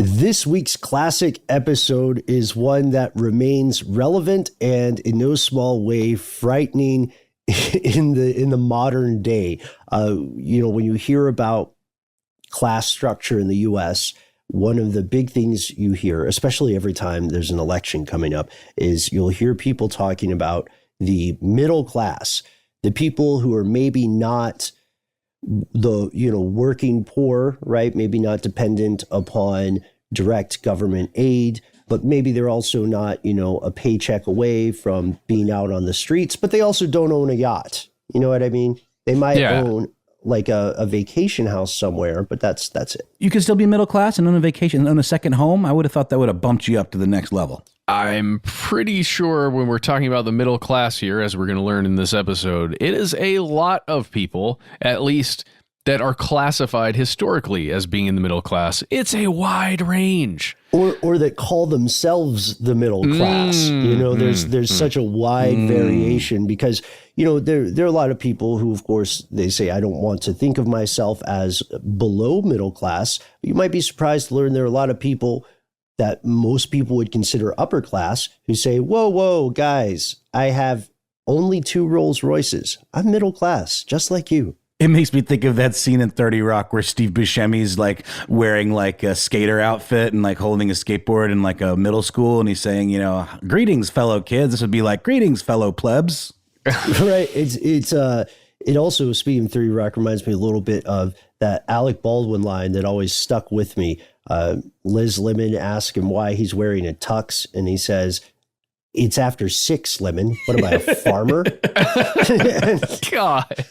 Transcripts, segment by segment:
This week's classic episode is one that remains relevant and in no small way frightening in the modern day. When you hear about class structure in the U.S., one of the big things you hear, especially every time there's an election coming up, is you'll hear people talking about the middle class, the people who are maybe not the, working poor, right? Maybe not dependent upon direct government aid, but maybe they're also not, a paycheck away from being out on the streets, but they also don't own a yacht. You know what I mean? They might own like a vacation house somewhere, but that's it. You can still be middle class and own a vacation and own a second home. I would have thought that would have bumped you up to the next level. I'm pretty sure when we're talking about the middle class here, as we're going to learn in this episode, it is a lot of people, at least that are classified historically as being in the middle class. It's a wide range. Or that call themselves the middle class. There's such a wide variation because, there are a lot of people who, of course, they say, I don't want to think of myself as below middle class. You might be surprised to learn there are a lot of people that most people would consider upper class who say, whoa, guys, I have only 2 Rolls Royces. I'm middle class, just like you. It makes me think of that scene in 30 Rock where Steve Buscemi's like wearing like a skater outfit and like holding a skateboard in like a middle school. And he's saying, greetings, fellow kids. This would be like, greetings, fellow plebs. Right. It also, speaking of 30 Rock, reminds me a little bit of that Alec Baldwin line that always stuck with me. Liz Lemon asked him why he's wearing a tux, and he says, it's after 6, Lemon. What am I, a farmer? God.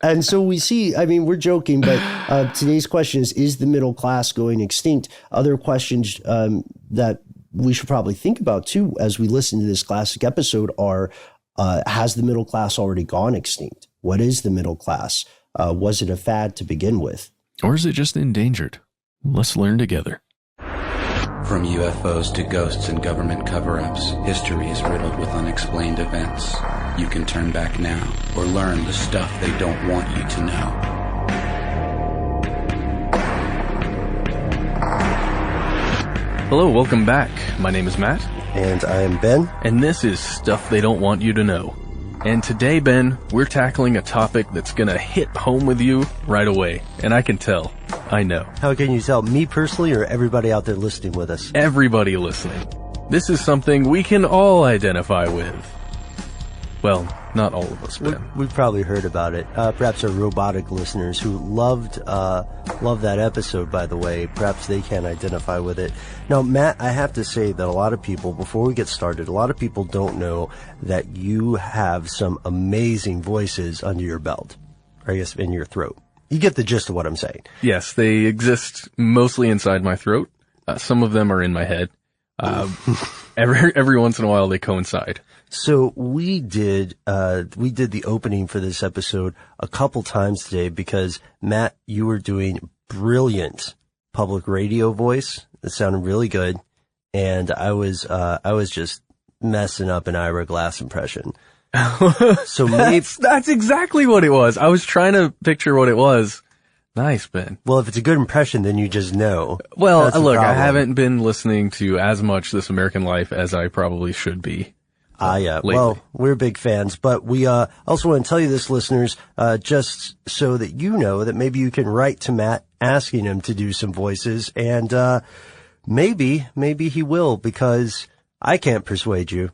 And so we see, we're joking, but today's question is the middle class going extinct? Other questions that we should probably think about, too, as we listen to this classic episode are, has the middle class already gone extinct? What is the middle class? Was it a fad to begin with? Or is it just endangered? Let's learn together. From UFOs to ghosts and government cover-ups, history is riddled with unexplained events. You can turn back now or learn the stuff they don't want you to know. Hello, welcome back. My name is Matt. And I am Ben. And this is Stuff They Don't Want You to Know. And today, Ben, we're tackling a topic that's going to hit home with you right away. And I can tell. I know. How can you tell? Me personally or everybody out there listening with us? Everybody listening. This is something we can all identify with. Well, not all of us, Ben. We've probably heard about it. Perhaps our robotic listeners who loved that episode, by the way, perhaps they can identify with it. Now, Matt, I have to say that a lot of people, before we get started, a lot of people don't know that you have some amazing voices under your belt, or I guess in your throat. You get the gist of what I'm saying. Yes, they exist mostly inside my throat. Some of them are in my head. Every once in a while they coincide. So we did the opening for this episode a couple times today because Matt, you were doing brilliant public radio voice. It sounded really good. And I was just messing up an Ira Glass impression. So maybe that's exactly what it was. I was trying to picture what it was. Nice, Ben. Well, if it's a good impression, then you just know. Well, look, I haven't been listening to as much This American Life as I probably should be. Yeah. Lately. Well, we're big fans, but we also want to tell you this, listeners, just so that you know that maybe you can write to Matt asking him to do some voices, and maybe he will, because I can't persuade you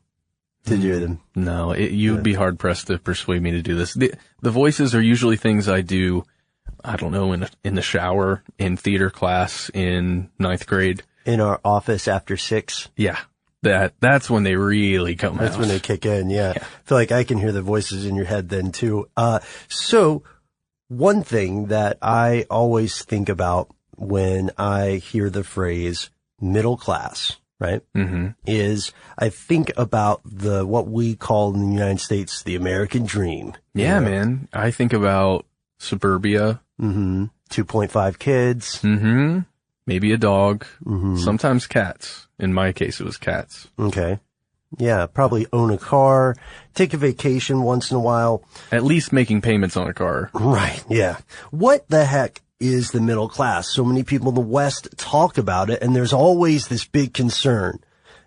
to do them. No, you'd be hard pressed to persuade me to do this. The voices are usually things I do, I don't know, in the shower, in theater class, in 9th grade. In our office after 6. Yeah. That's when they really come out. That's when they kick in, yeah. I feel like I can hear the voices in your head then too. So one thing that I always think about when I hear the phrase middle class, right? Mm-hmm. Is I think about what we call in the United States the American dream. Yeah, man. I think about suburbia. Mm-hmm. 2.5 kids. Mm-hmm. Maybe a dog. Mm-hmm. Sometimes cats. In my case, it was cats. Okay. Yeah, probably own a car, take a vacation once in a while. At least making payments on a car. Right, yeah. What the heck is the middle class? So many people in the West talk about it, and there's always this big concern.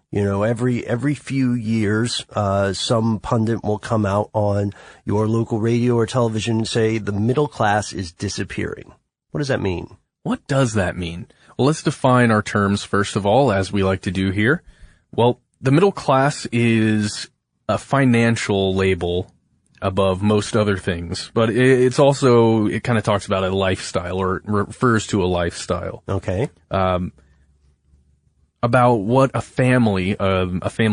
You know, every few years, some pundit will come out on your local radio or television and say the middle class is disappearing. What does that mean? What does that mean? Well, let's define our terms first of all, as we like to do here. Well, the middle class is a financial label above most other things, but it kind of talks about a lifestyle, or refers to a lifestyle. Okay. About what a family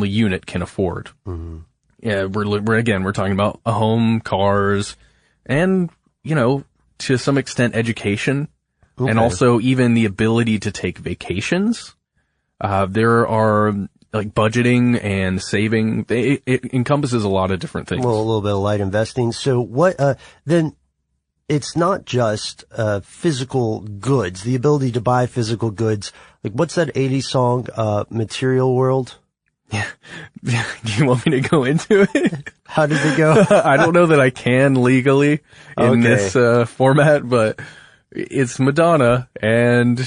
unit can afford. Mm-hmm. Yeah, we're talking about a home, cars, and, you know, to some extent education, okay. and also even the ability to take vacations. There are like budgeting and saving. It encompasses a lot of different things. Well, a little bit of light investing. So what, then it's not just, physical goods, the ability to buy physical goods. Like, what's that 80s song, Material World? Yeah. Do you want me to go into it? How did it go? I don't know that I can legally in this format, but it's Madonna, and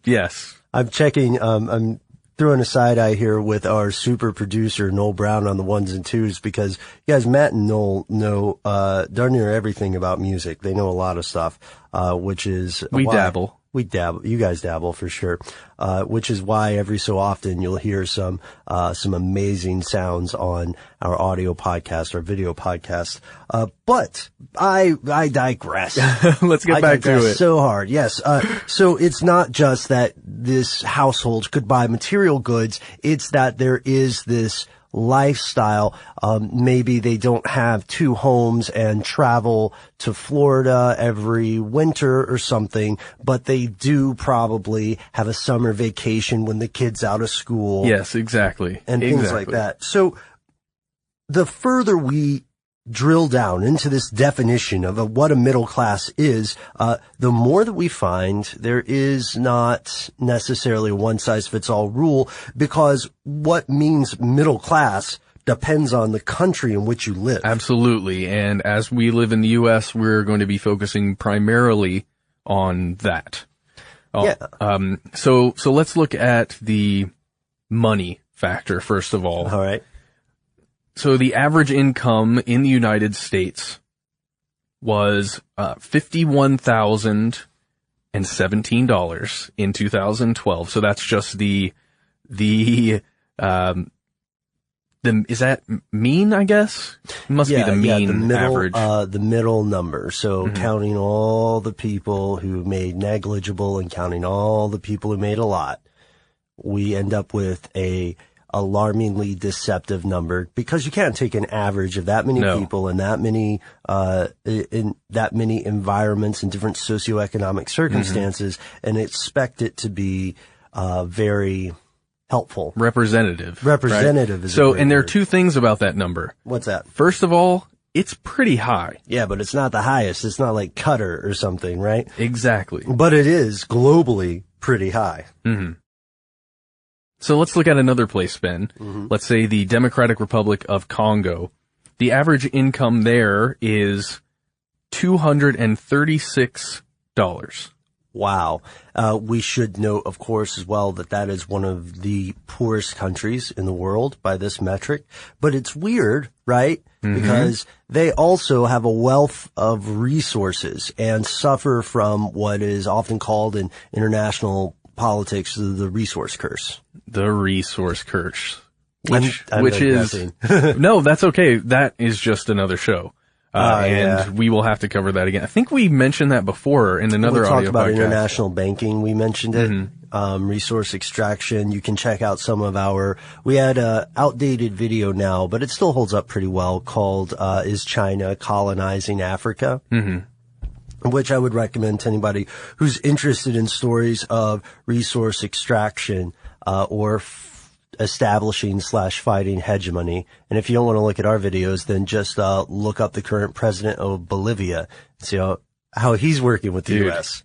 yes. I'm checking, I'm throwing a side eye here with our super producer, Noel Brown, on the ones and twos, because you guys, Matt and Noel know, darn near everything about music. They know a lot of stuff, which is We dabble. We dabble. You guys dabble for sure. Which is why every so often you'll hear some amazing sounds on our audio podcast or video podcast. But I digress. Let's get back to it. So hard. Yes. So it's not just that this household could buy material goods. It's that there is this lifestyle. Maybe they don't have two homes and travel to Florida every winter or something, but they do probably have a summer vacation when the kid's out of school. Yes, exactly. And things like that. So the further we drill down into this definition of what a middle class is, the more that we find there is not necessarily a one-size-fits-all rule, because what means middle class depends on the country in which you live. Absolutely. And as we live in the U.S., we're going to be focusing primarily on that. Yeah. So let's look at the money factor first of all. All right. So the average income in the United States was $51,017 in 2012. So that's just the is that mean, I guess? It must be the mean the middle, average. The middle number. So counting all the people who made negligible and counting all the people who made a lot, we end up with a alarmingly deceptive number, because you can't take an average of that many people in that many environments and different socioeconomic circumstances and expect it to be very helpful. Representative. Representative is so, and there are two things about that number. What's that? First of all, it's pretty high. Yeah, but it's not the highest. It's not like Qatar or something, right? Exactly. But it is globally pretty high. Mm-hmm. So let's look at another place, Ben. Mm-hmm. Let's say the Democratic Republic of Congo. The average income there is $236. Wow. We should note, of course, as well, that is one of the poorest countries in the world by this metric. But it's weird, right? Mm-hmm. Because they also have a wealth of resources and suffer from what is often called in international politics the resource curse. The resource curse. Which is no, that's okay. That is just another show. And we will have to cover that again. I think we mentioned that before in another audio podcast. We talked about international banking. We mentioned it. Mm-hmm. Resource extraction. You can check out some of we had a outdated video now, but it still holds up pretty well, called, Is China Colonizing Africa? Mm-hmm. Which I would recommend to anybody who's interested in stories of resource extraction, or establishing/fighting hegemony. And if you don't want to look at our videos, then just look up the current president of Bolivia and see how he's working with the U.S.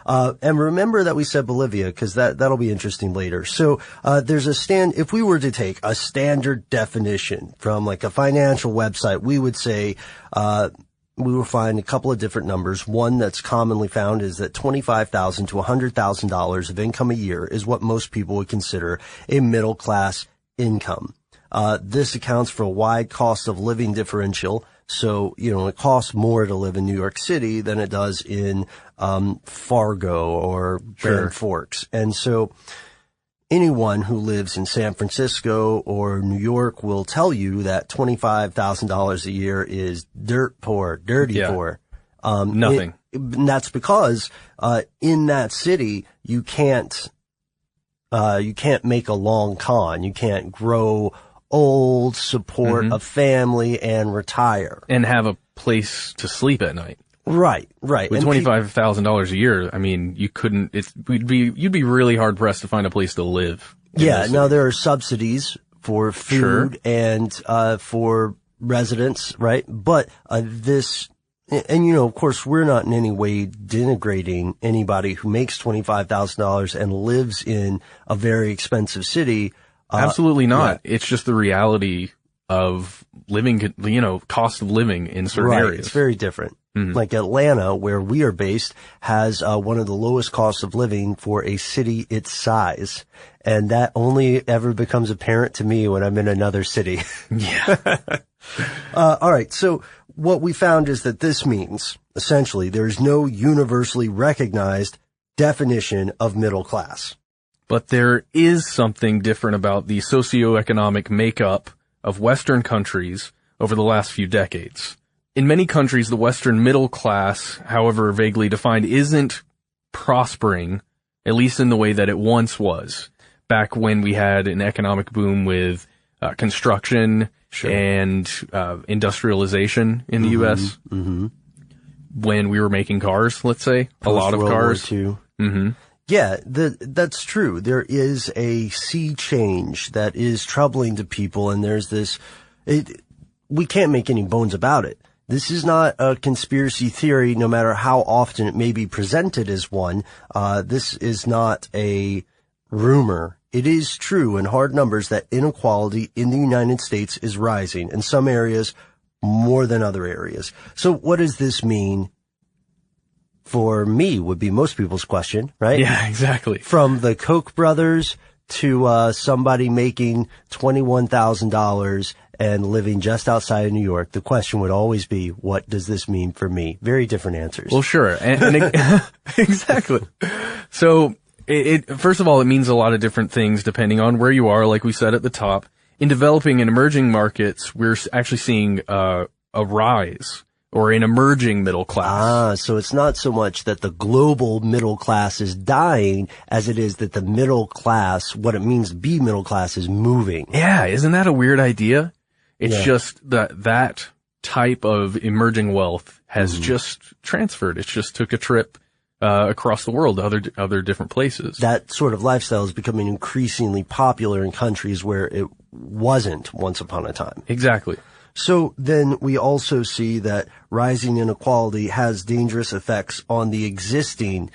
And remember that we said Bolivia, because that'll be interesting later. So there's if we were to take a standard definition from like a financial website, we would say we will find a couple of different numbers. One that's commonly found is that $25,000 to $100,000 of income a year is what most people would consider a middle class income. This accounts for a wide cost of living differential. So, it costs more to live in New York City than it does in Fargo or Grand Forks. And so anyone who lives in San Francisco or New York will tell you that $25,000 a year is dirt poor, dirty poor. Nothing. And that's because in that city you can't make a long con. You can't grow old, support a family, and retire. And have a place to sleep at night. Right. With $25,000 a year, I mean, you'd be really hard pressed to find a place to live. Yeah. Now there are subsidies for food and for residents, right? But of course, we're not in any way denigrating anybody who makes $25,000 and lives in a very expensive city. Absolutely not. Yeah. It's just the reality of living, cost of living in certain areas. It's very different. Like Atlanta, where we are based, has one of the lowest costs of living for a city its size. And that only ever becomes apparent to me when I'm in another city. Yeah. All right. So what we found is that this means, essentially, there's no universally recognized definition of middle class. But there is something different about the socioeconomic makeup of Western countries over the last few decades. In many countries, the Western middle class, however vaguely defined, isn't prospering, at least in the way that it once was, back when we had an economic boom with construction and industrialization in the U.S. When we were making cars, let's say, a lot of cars. War II. Yeah, that's true. There is a sea change that is troubling to people, and there's this, we can't make any bones about it. This is not a conspiracy theory, no matter how often it may be presented as one. This is not a rumor. It is true in hard numbers that inequality in the United States is rising, in some areas more than other areas. So what does this mean? For me would be most people's question, right? Yeah, exactly. From the Koch brothers to somebody making $21,000 and living just outside of New York, the question would always be, what does this mean for me? Very different answers. Well, sure. Exactly. So first of all, it means a lot of different things depending on where you are, like we said at the top. In developing and emerging markets, we're actually seeing a rise, or an emerging middle class. So it's not so much that the global middle class is dying as it is that the middle class, what it means to be middle class, is moving. Yeah, isn't that a weird idea? It's just that type of emerging wealth has just transferred. It's just took a trip across the world to other different places. That sort of lifestyle is becoming increasingly popular in countries where it wasn't once upon a time. Exactly. So then we also see that rising inequality has dangerous effects on the existing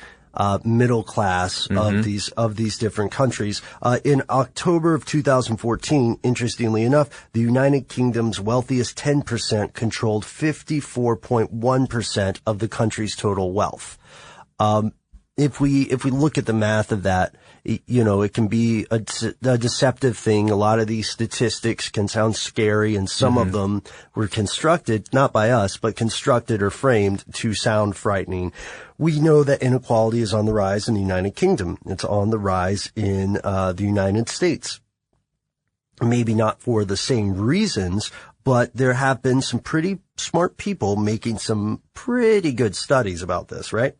middle class of these different countries. In October of 2014, interestingly enough, the United Kingdom's wealthiest 10% controlled 54.1% of the country's total wealth. If we look at the math of that, it can be a deceptive thing. A lot of these statistics can sound scary, and some of them were constructed, not by us, but constructed or framed to sound frightening. We know that inequality is on the rise in the United Kingdom. It's on the rise in the United States. Maybe not for the same reasons, but there have been some pretty smart people making some pretty good studies about this, right?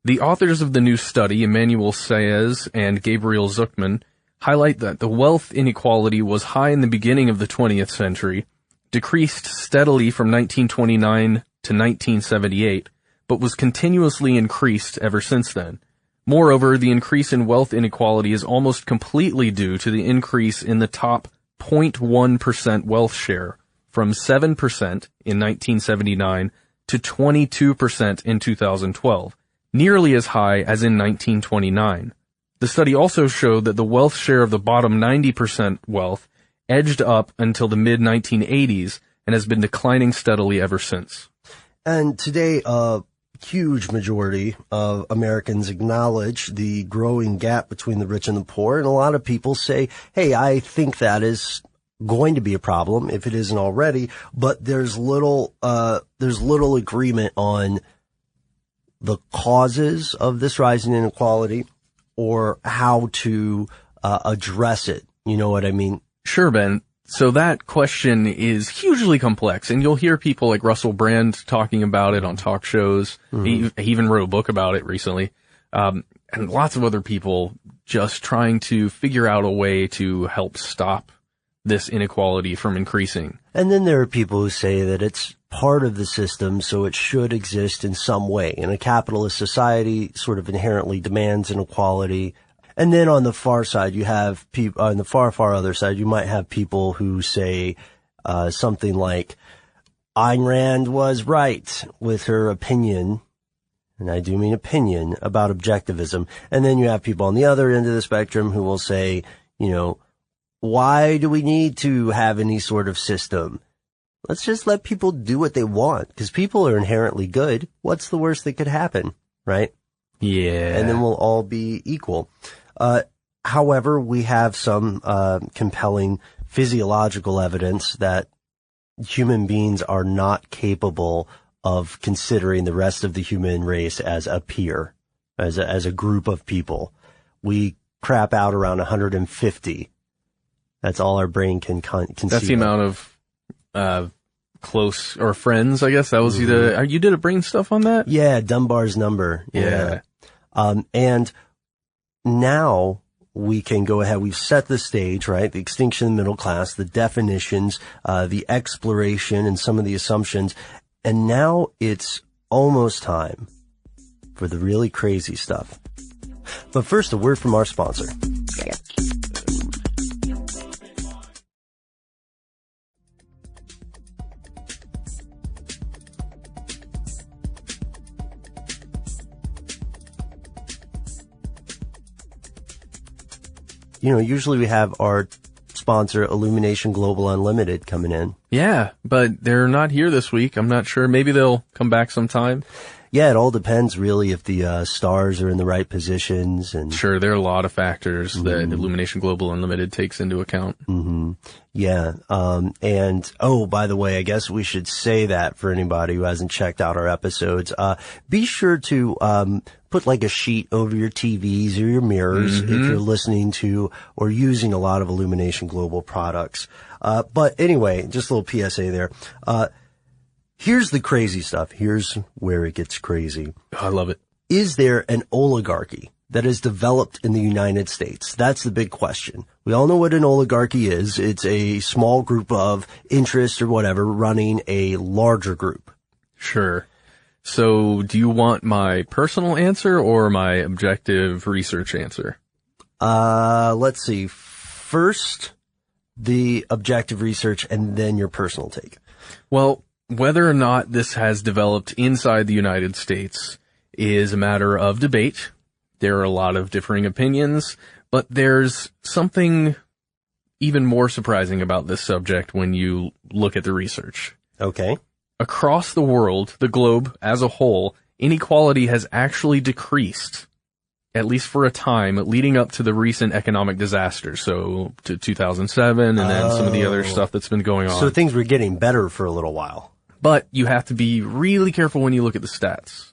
The authors of the new study, Emmanuel Saez and Gabriel Zuckman, highlight that the wealth inequality was high in the beginning of the 20th century, decreased steadily from 1929 to 1978, but was continuously increased ever since then. Moreover, the increase in wealth inequality is almost completely due to the increase in the top 0.1% wealth share from 7% in 1979 to 22% in 2012. Nearly as high as in 1929. The study also showed that the wealth share of the bottom 90% wealth edged up until the mid-1980s and has been declining steadily ever since. And today, a huge majority of Americans acknowledge the growing gap between the rich and the poor. And a lot of people say, hey, I think that is going to be a problem if it isn't already, but there's little agreement on the causes of this rising inequality or how to address it. You know what I mean? Sure, Ben. So that question is hugely complex, and you'll hear people like Russell Brand talking about it on talk shows. He even wrote a book about it recently. And lots of other people just trying to figure out a way to help stop this inequality from increasing. And then there are people who say that it's part of the system, so it should exist in some way. And a capitalist society sort of inherently demands inequality. And then on the far side, you have people, on the far, far other side, you might have people who say something like, Ayn Rand was right with her opinion, and I do mean opinion, about objectivism. And then you have people on the other end of the spectrum who will say, you know, why do we need to have any sort of system? Let's just let people do what they want, because people are inherently good. What's the worst that could happen, right? Yeah. And then we'll all be equal. However, we have some compelling physiological evidence that human beings are not capable of considering the rest of the human race as a peer, as a group of people. We crap out around 150. That's all our brain can conceive. That's the amount of close or friends, I guess. That was you did a brain stuff on that? Yeah, Dunbar's number. Yeah. And now we can go ahead. We've set the stage, right? The extinction of the middle class, the definitions, the exploration, and some of the assumptions. And now it's almost time for the really crazy stuff. But first, a word from our sponsor. You know, usually we have our sponsor, Illumination Global Unlimited, coming in. Yeah, but they're not here this week. I'm not sure. Maybe they'll come back sometime. Yeah, it all depends really if the stars are in the right positions. And sure, there are a lot of factors that Illumination Global Unlimited takes into account. Yeah. And oh, by the way, I guess we should say that for anybody who hasn't checked out our episodes, be sure to put like a sheet over your TVs or your mirrors if you're listening to or using a lot of Illumination Global products. But anyway, just a little PSA there. Here's the crazy stuff. Here's where it gets crazy. I love it. Is there an oligarchy that is developed in the United States? That's the big question. We all know what an oligarchy is. It's a small group of interests or whatever running a larger group. Sure. So do you want my personal answer or my objective research answer? Let's see. First, the objective research and then your personal take. Well, whether or not this has developed inside the United States is a matter of debate. There are a lot of differing opinions, but there's something even more surprising about this subject when you look at the research. Okay. Across the world, the globe as a whole, inequality has actually decreased, at least for a time, leading up to the recent economic disaster. So to 2007 and then some of the other stuff that's been going on. So things were getting better for a little while. But you have to be really careful when you look at the stats.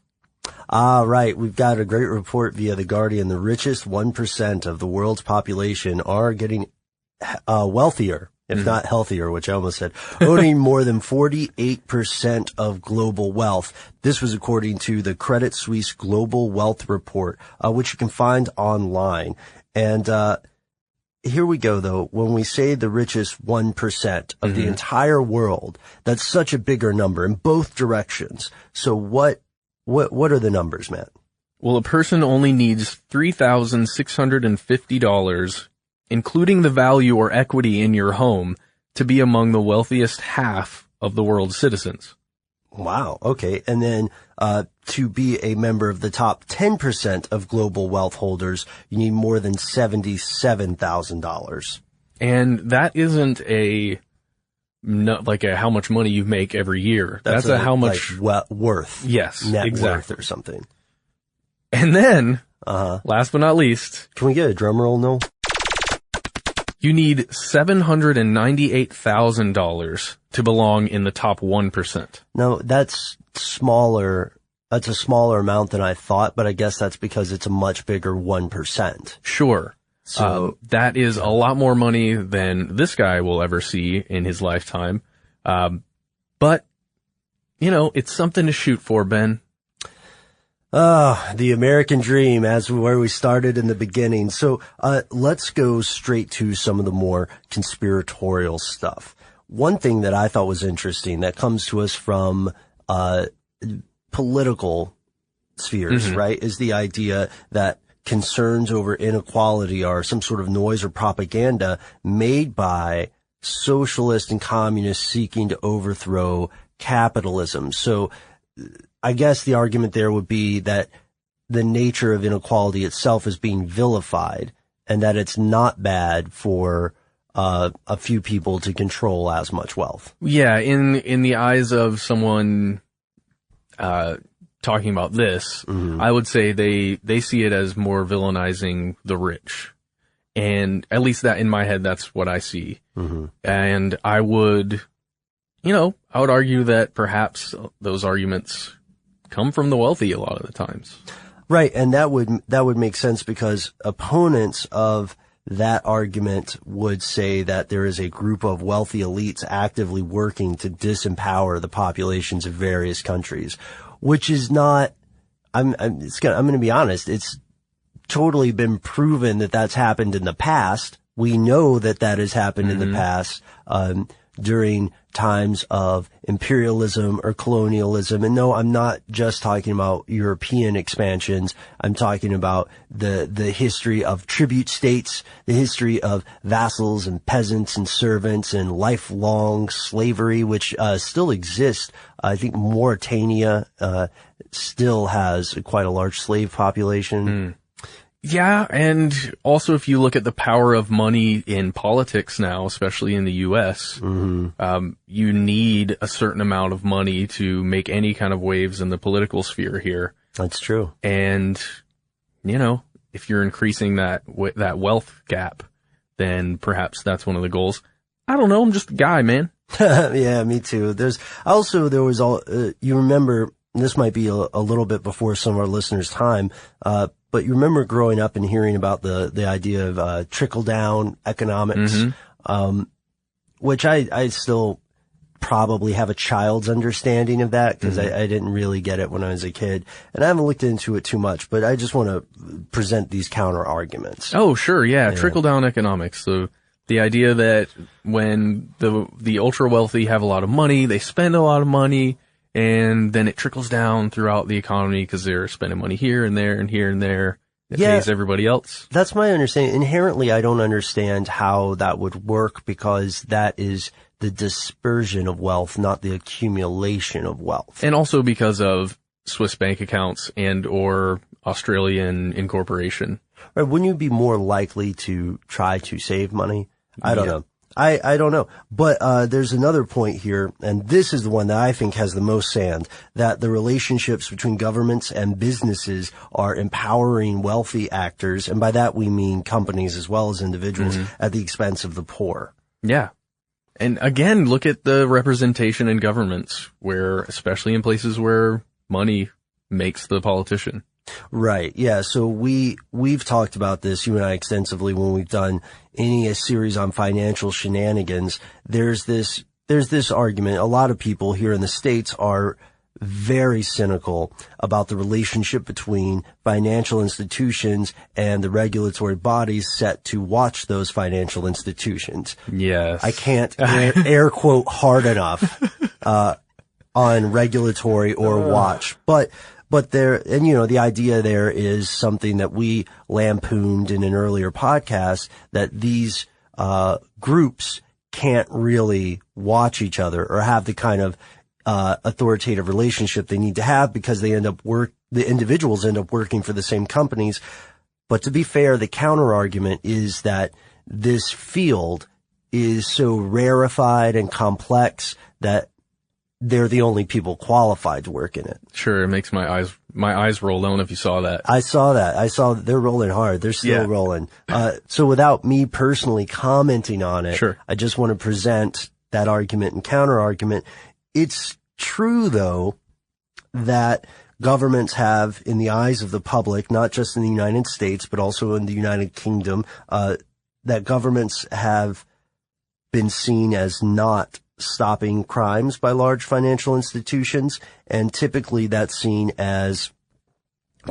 Right. We've got a great report via The Guardian. The richest 1% of the world's population are getting wealthier, if not healthier, which I almost said, owning more than 48% of global wealth. This was according to the Credit Suisse Global Wealth Report, which you can find online. And here we go, though. When we say the richest 1% of the entire world, that's such a bigger number in both directions. So what are the numbers, Matt? Well, a person only needs $3,650, including the value or equity in your home, to be among the wealthiest half of the world's citizens. Wow. Okay. And then, to be a member of the top 10% of global wealth holders, you need more than $77,000. And that isn't a how much money you make every year. That's a how much worth. Yes, net exactly. worth or something. And then, last but not least, can we get a drum roll, Noel? You need $798,000 to belong in the top 1%. No, that's smaller. That's a smaller amount than I thought, but I guess that's because it's a much bigger 1%. Sure. So that is a lot more money than this guy will ever see in his lifetime. But, it's something to shoot for, Ben. The American dream, as where we started in the beginning. So, let's go straight to some of the more conspiratorial stuff. One thing that I thought was interesting that comes to us from, political spheres, right, is the idea that concerns over inequality are some sort of noise or propaganda made by socialists and communists seeking to overthrow capitalism. So I guess the argument there would be that the nature of inequality itself is being vilified and that it's not bad for a few people to control as much wealth. Yeah, in the eyes of someone talking about this, I would say they see it as more villainizing the rich. And at least that in my head, that's what I see. And I would argue that perhaps those arguments come from the wealthy a lot of the times. Right. And that would make sense because opponents of that argument would say that there is a group of wealthy elites actively working to disempower the populations of various countries, which is not, I'm going to be honest. It's totally been proven that that's happened in the past. We know that has happened in the past, during times of imperialism or colonialism. And no, I'm not just talking about European expansions. I'm talking about the history of tribute states, the history of vassals and peasants and servants and lifelong slavery, which still exists. I think Mauritania still has quite a large slave population. Yeah, and also if you look at the power of money in politics now, especially in the U.S., you need a certain amount of money to make any kind of waves in the political sphere here. That's true. And, if you're increasing that wealth gap, then perhaps that's one of the goals. I don't know, I'm just a guy, man. Yeah, me too. There was you remember, this might be a little bit before some of our listeners' time, but you remember growing up and hearing about the idea of trickle-down economics, which I still probably have a child's understanding of that because I didn't really get it when I was a kid. And I haven't looked into it too much, but I just want to present these counter-arguments. Oh, sure, yeah. Trickle-down economics. So the idea that when the ultra-wealthy have a lot of money, they spend a lot of money, and then it trickles down throughout the economy because they're spending money here and there and here and there. It pays everybody else. That's my understanding. Inherently, I don't understand how that would work because that is the dispersion of wealth, not the accumulation of wealth. And also because of Swiss bank accounts and or Australian incorporation. Right? Wouldn't you be more likely to try to save money? I don't know. I don't know. But there's another point here, and this is the one that I think has the most sand, that the relationships between governments and businesses are empowering wealthy actors, and by that we mean companies as well as individuals, at the expense of the poor. Yeah. And again, look at the representation in governments, where, especially in places where money makes the politician. Right. Yeah. So we've talked about this, you and I, extensively when we've done a series on financial shenanigans. There's this argument. A lot of people here in the States are very cynical about the relationship between financial institutions and the regulatory bodies set to watch those financial institutions. Yes. I can't air quote hard enough, on regulatory or watch, but there, and the idea there is something that we lampooned in an earlier podcast, that these groups can't really watch each other or have the kind of authoritative relationship they need to have because the individuals end up working for the same companies. But to be fair, the counter argument is that this field is so rarefied and complex that they're the only people qualified to work in it. Sure, it makes my eyes roll. I don't know if you saw that. I saw that. They're rolling hard. They're still rolling. So without me personally commenting on it, sure. I just want to present that argument and counter argument. It's true, though, that governments have, in the eyes of the public, not just in the United States, but also in the United Kingdom, that governments have been seen as not stopping crimes by large financial institutions. And typically that's seen as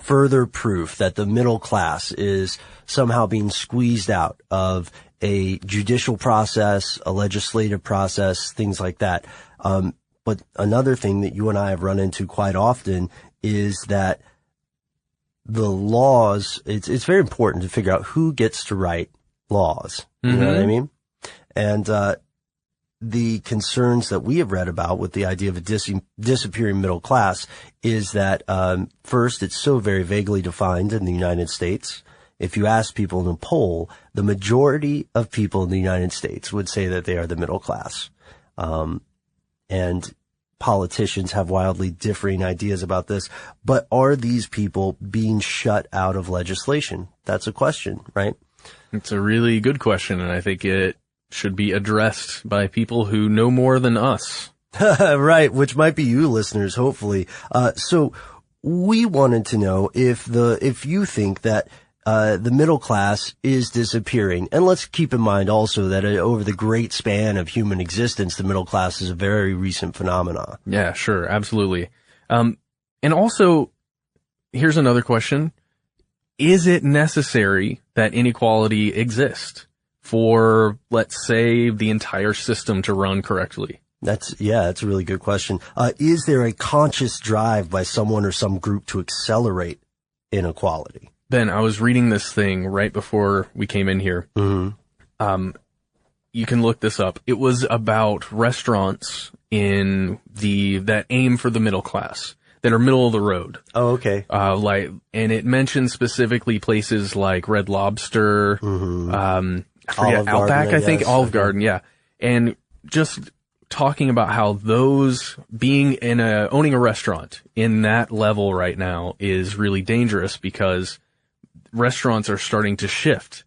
further proof that the middle class is somehow being squeezed out of a judicial process, a legislative process, things like that. But another thing that you and I have run into quite often is that the laws, it's very important to figure out who gets to write laws. You know what I mean? And the concerns that we have read about with the idea of a disappearing middle class is that, first, it's so very vaguely defined in the United States. If you ask people in a poll, the majority of people in the United States would say that they are the middle class. And politicians have wildly differing ideas about this. But are these people being shut out of legislation? That's a question, right? It's a really good question, and I think it should be addressed by people who know more than us. Right, which might be you listeners, hopefully. So we wanted to know if you think that the middle class is disappearing. And let's keep in mind also that over the great span of human existence, the middle class is a very recent phenomenon. Yeah, sure, absolutely. And also, here's another question. Is it necessary that inequality exist for, let's say, the entire system to run correctly? That's a really good question. Is there a conscious drive by someone or some group to accelerate inequality? Ben, I was reading this thing right before we came in here. Mm-hmm. You can look this up. It was about restaurants that aim for the middle class, that are middle of the road. Oh, okay. And it mentioned specifically places like Red Lobster, I forget, Outback, I think, Olive Garden, yeah. And just talking about how those owning a restaurant in that level right now is really dangerous because restaurants are starting to shift.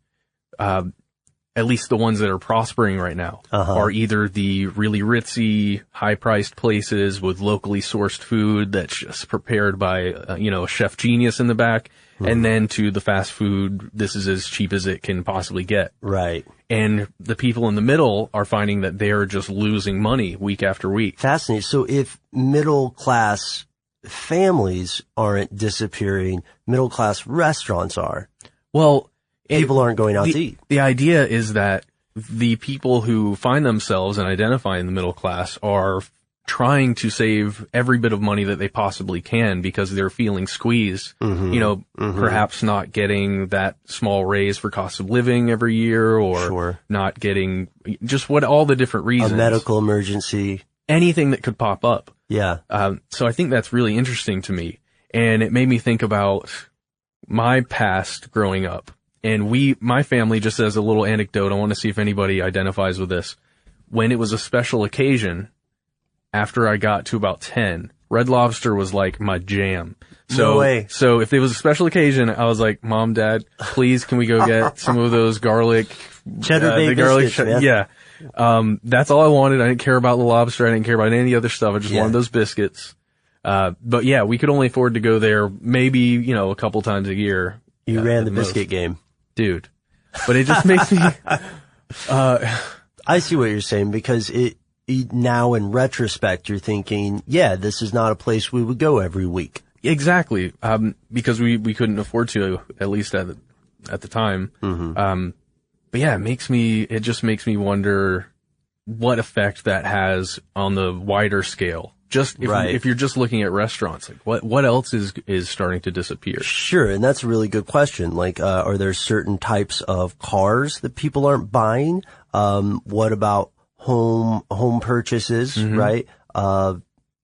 At least the ones that are prospering right now are either the really ritzy, high-priced places with locally sourced food that's just prepared by, a chef genius in the back, and then to the fast food, this is as cheap as it can possibly get. Right. And the people in the middle are finding that they're just losing money week after week. Fascinating. So if middle-class families aren't disappearing, middle-class restaurants are. Well, people aren't going out to eat. The idea is that the people who find themselves and identify in the middle class are trying to save every bit of money that they possibly can because they're feeling squeezed, perhaps not getting that small raise for cost of living every year or not getting just all the different reasons. A medical emergency. Anything that could pop up. Yeah. So I think that's really interesting to me. And it made me think about my past growing up. And my family, just as a little anecdote, I want to see if anybody identifies with this. When it was a special occasion, after I got to about 10, Red Lobster was like my jam. No way. So if it was a special occasion, I was like, Mom, Dad, please, can we go get some of those garlic, cheddar bay biscuits? Yeah. That's all I wanted. I didn't care about the lobster. I didn't care about any of the other stuff. I just wanted those biscuits. But yeah, we could only afford to go there maybe, a couple times a year. You ran the biscuit game. Dude. But it just makes me, I see what you're saying because now in retrospect, you're thinking, this is not a place we would go every week. Exactly. Because we couldn't afford to, at least at the time. Mm-hmm. But yeah, it just makes me wonder what effect that has on the wider scale. Just if you're just looking at restaurants, like what else is starting to disappear? Sure, and that's a really good question. Like, are there certain types of cars that people aren't buying? What about home purchases, right?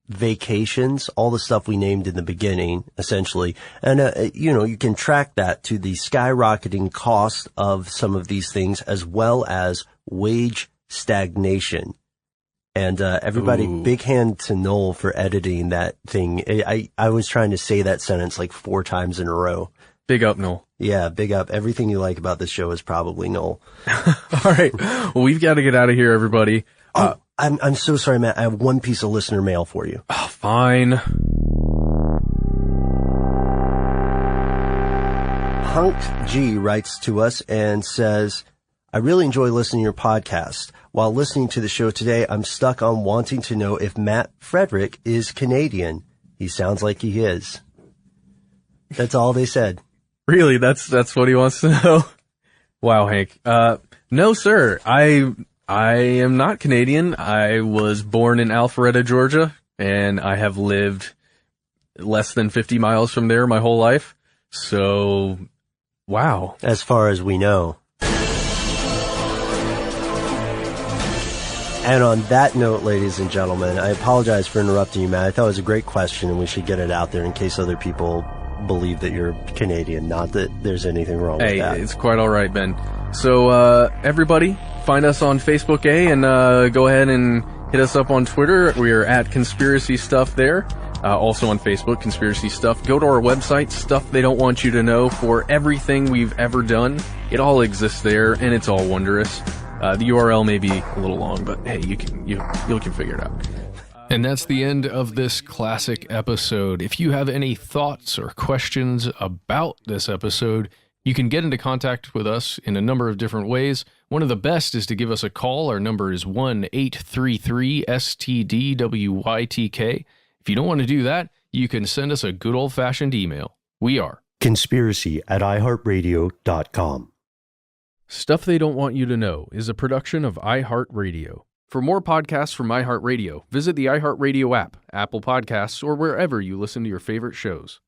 Vacations, all the stuff we named in the beginning, essentially. And, you can track that to the skyrocketing cost of some of these things as well as wage stagnation. And everybody, Ooh. big hand to Noel for editing that thing. I was trying to say that sentence like 4 times in a row. Big up, Noel. Yeah, big up. Everything you like about this show is probably Noel. All right. Well, we've got to get out of here, everybody. I'm so sorry, Matt. I have one piece of listener mail for you. Oh, fine. Hunk G writes to us and says, I really enjoy listening to your podcast. While listening to the show today, I'm stuck on wanting to know if Matt Frederick is Canadian. He sounds like he is. That's all they said. Really? That's what he wants to know? Wow, Hank. No, sir. I am not Canadian. I was born in Alpharetta, Georgia, and I have lived less than 50 miles from there my whole life. So, wow. As far as we know. And on that note, ladies and gentlemen, I apologize for interrupting you, Matt. I thought it was a great question, and we should get it out there in case other people believe that you're Canadian. Not that there's anything wrong with that. Hey, it's quite all right, Ben. So, everybody, find us on Facebook, and go ahead and hit us up on Twitter. We are at Conspiracy Stuff there. Also on Facebook, Conspiracy Stuff. Go to our website, Stuff They Don't Want You to Know, for everything we've ever done. It all exists there, and it's all wondrous. The URL may be a little long, but hey, you can figure it out. And that's the end of this classic episode. If you have any thoughts or questions about this episode, you can get into contact with us in a number of different ways. One of the best is to give us a call. Our number is 1-833-STDWYTK. If you don't want to do that, you can send us a good old-fashioned email. We are conspiracy@iHeartRadio.com. Stuff They Don't Want You to Know is a production of iHeartRadio. For more podcasts from iHeartRadio, visit the iHeartRadio app, Apple Podcasts, or wherever you listen to your favorite shows.